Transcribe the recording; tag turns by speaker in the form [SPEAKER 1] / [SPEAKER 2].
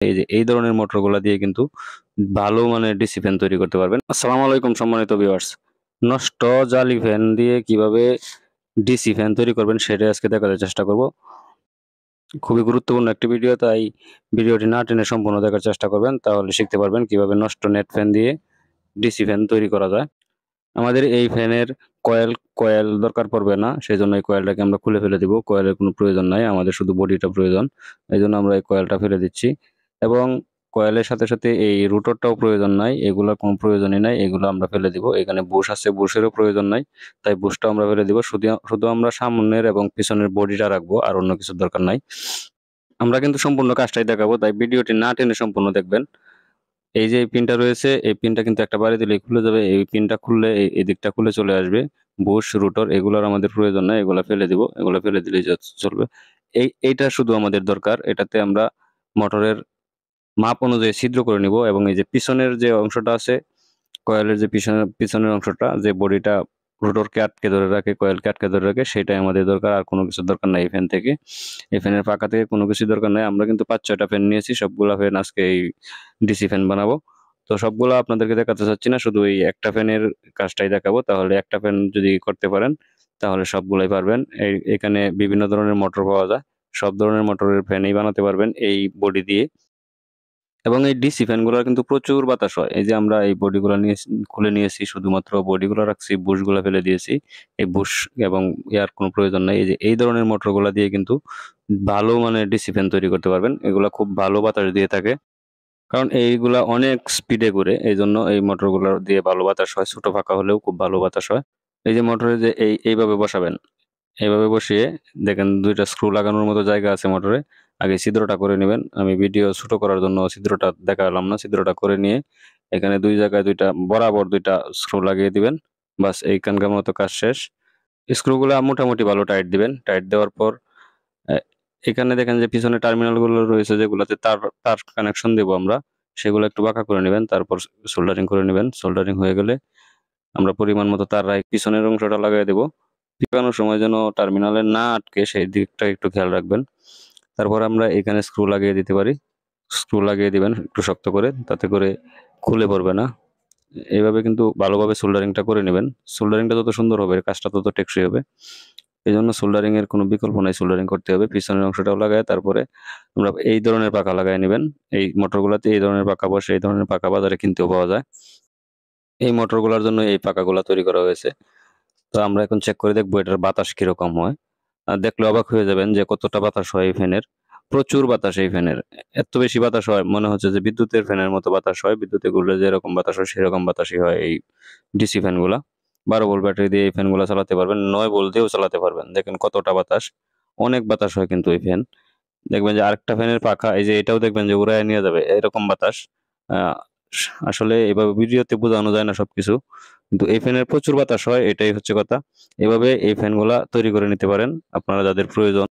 [SPEAKER 1] এই যে এই ধরনের মোটরগুলা দিয়ে কিন্তু ভালো মানের ডিসি ফ্যান তৈরি করতে পারবেন। আসসালামু আলাইকুম সম্মানিত ভিউয়ার্স। নষ্ট জালি ফ্যান দিয়ে কিভাবে ডিসি ফ্যান তৈরি করবেন সেটাই আজকে দেখার চেষ্টা করব। খুবই গুরুত্বপূর্ণ একটি ভিডিও, তাই ভিডিওটি না টেনে সম্পূর্ণ দেখার চেষ্টা করবেন, তাহলে শিখতে পারবেন কিভাবে নষ্ট নেট ফ্যান দিয়ে ডিসি ফ্যান তৈরি করা যায়। আমাদের এই ফ্যানের কয়েল দরকার পড়বে না, সেজন্য এই কয়েলটাকে আমরা খুলে ফেলে দিব। কয়েলের কোনো প্রয়োজন নাই, আমাদের শুধু বডিটা প্রয়োজন। এই জন্য আমরা এই কয়েলটা ফেলে দিচ্ছি এবং কয়েলের সাথে সাথে এই রোটরটাও প্রয়োজন নাই, এগুলোর কোনো প্রয়োজনই নাই, এগুলো আমরা ফেলে দিব। এখানে বুশ আছে, বুশেরও প্রয়োজন নাই, তাই বুশটাও আমরা ফেলে দিব। শুধু শুধু আমরা সামনের এবং পিছনের বডিটা রাখবো, আর অন্য কিছুর দরকার নাই। আমরা কিন্তু সম্পূর্ণ কাজটাই দেখাবো, তাই ভিডিওটি না টেনে সম্পূর্ণ দেখবেন। এই যে পিনটা রয়েছে, এই পিনটা কিন্তু একটা বাড়ি দিলেই খুলে যাবে। এই পিনটা খুললে এই দিকটা খুলে চলে আসবে। বুশ, রুটর এগুলোর আমাদের প্রয়োজন নাই, এগুলা ফেলে দিব। এগুলা ফেলে দিলেই চলবে। এইটা শুধু আমাদের দরকার। এটাতে আমরা মোটরের মাপ অনুযায়ী ছিদ্র করে নিব এবং এই যে পিছনের যে অংশটা আছে, কয়েলের যে পিছনের অংশটা, যে বডিটা রোটরকে আটকে ধরে রাখে, কয়েলকে আটকে ধরে রাখে, সেটাই আমাদের দরকার। আর কোনো কিছুর দরকার নাই এই ফ্যান থেকে। এই ফ্যানের পাকা থেকে কোনো কিছু দরকার নাই। আমরা কিন্তু 5-6টা ফ্যান নিয়েছি, সবগুলা ফ্যান আজকে এই ডিসি ফ্যান বানাবো। তো সবগুলা আপনাদেরকে দেখাতে চাচ্ছি না, শুধু এই একটা ফ্যানের কাজটাই দেখাবো। তাহলে একটা ফ্যান যদি করতে পারেন তাহলে সবগুলাই পারবেন। এখানে বিভিন্ন ধরনের মোটর পাওয়া যায়, সব ধরনের মোটরের ফ্যানই বানাতে পারবেন এই বডি দিয়ে। এবং এই ডিসি ফ্যানগুলোর কিন্তু প্রচুর বাতাস হয়। এই যে আমরা এই বডিগুলো নিয়ে খুলে নিয়েছি, শুধুমাত্র বডিগুলো রাখছি, বুশগুলো ফেলে দিয়েছি। এই বুশ এবং ইয়ার কোনো প্রয়োজন নাই। এই যে এই ধরনের মোটরগুলো দিয়ে কিন্তু ভালো মানের ডিসি ফ্যান তৈরি করতে পারবেন। এগুলা খুব ভালো বাতাস দিয়ে থাকে, কারণ এইগুলা অনেক স্পিডে ঘুরে, এই জন্য এই মোটরগুলো দিয়ে ভালো বাতাস হয়। ছোট ফাঁকা হলেও খুব ভালো বাতাস হয়। এই যে মোটরে যে এইভাবে বসাবেন, এইভাবে বসিয়ে দেখেন 2টা স্ক্রু লাগানোর মতো জায়গা আছে মোটরে। আগে ছিদ্রটা করে নেবেন। আমি ভিডিও ছোট করার জন্য ছিদ্রটা দেখালাম না। ছিদ্রটা করে নিয়ে এখানে 2 জায়গায় 2টা বরাবর 2টা স্ক্রু লাগিয়ে দিবেন। বাস এইখানকার মতো কাজ শেষ। স্ক্রুগুলা মোটামুটি ভালো টাইট দিবেন। টাইট দেওয়ার পর এ এখানে দেখেন যে পিছনে টার্মিনালগুলো রয়েছে, যেগুলাতে তার তার কানেকশন দেব আমরা, সেগুলো একটু বাঁকা করে নিবেন। তারপর সোল্ডারিং করে নিবেন। সোল্ডারিং হয়ে গেলে আমরা পরিমাণ মতো তার পিছনের অংশটা লাগাই দেব। লাগানোর সময় যেন টার্মিনালে না আটকে, সেই দিকটা একটু খেয়াল রাখবেন। তারপর আমরা এখানে স্ক্রু লাগিয়ে দিতে পারি। স্ক্রু লাগিয়ে দিবেন একটু শক্ত করে, তাতে করে খুলে পড়বে না। এইভাবে কিন্তু ভালোভাবে সোল্ডারিংটা করে নেবেন। সোল্ডারিংটা যত সুন্দর হবে কাজটা তত টেকসই হবে। এই জন্য সোল্ডারিং এর কোনো বিকল্প নাই, সোল্ডারিং করতে হবে। পিছনের অংশটাও লাগায় তারপরে আমরা এই ধরনের পাকা লাগাই নেবেন। এই মোটরগুলাতে এই ধরনের পাকা বসে, এই ধরনের পাকা বাজারে কিনতেও পাওয়া যায়। এই মোটরগুলার জন্য এই পাকাগুলা তৈরি করা হয়েছে। তো আমরা এখন চেক করে দেখবো এটার বাতাস কিরকম হয়। দেখলে অবাক হয়ে যাবেন যে কতটা বাতাস হয় এই ফ্যানের। প্রচুর বাতাস এই ফ্যানের। এত বেশি বাতাস হয়, মনে হচ্ছে যে বিদ্যুতের ফ্যানের মতো বাতাস হয়। বিদ্যুতে ঘুরলে যেরকম বাতাস হয় সেরকম বাতাসই হয় এই ডিসি ফ্যানগুলা। 12 ভোল্ট ব্যাটারি দিয়ে এই ফ্যানগুলা চালাতে পারবেন, 9 ভোল্ট দিয়েও চালাতে পারবেন। দেখেন কতটা বাতাস, অনেক বাতাস হয় কিন্তু এই ফ্যান। দেখবেন যে আরেকটা ফ্যানের পাখা, এই যে এটাও দেখবেন যে উড়ায় নিয়ে যাবে এরকম বাতাস। আহ, আসলে এভাবে ভিডিওতে বোঝানো যায় না সবকিছু, কিন্তু এই ফ্যানের প্রচুর বাতাস হয়, এটাই হচ্ছে কথা। এভাবে এই ফ্যানগুলা তৈরি করে নিতে পারেন আপনারা যাদের প্রয়োজন।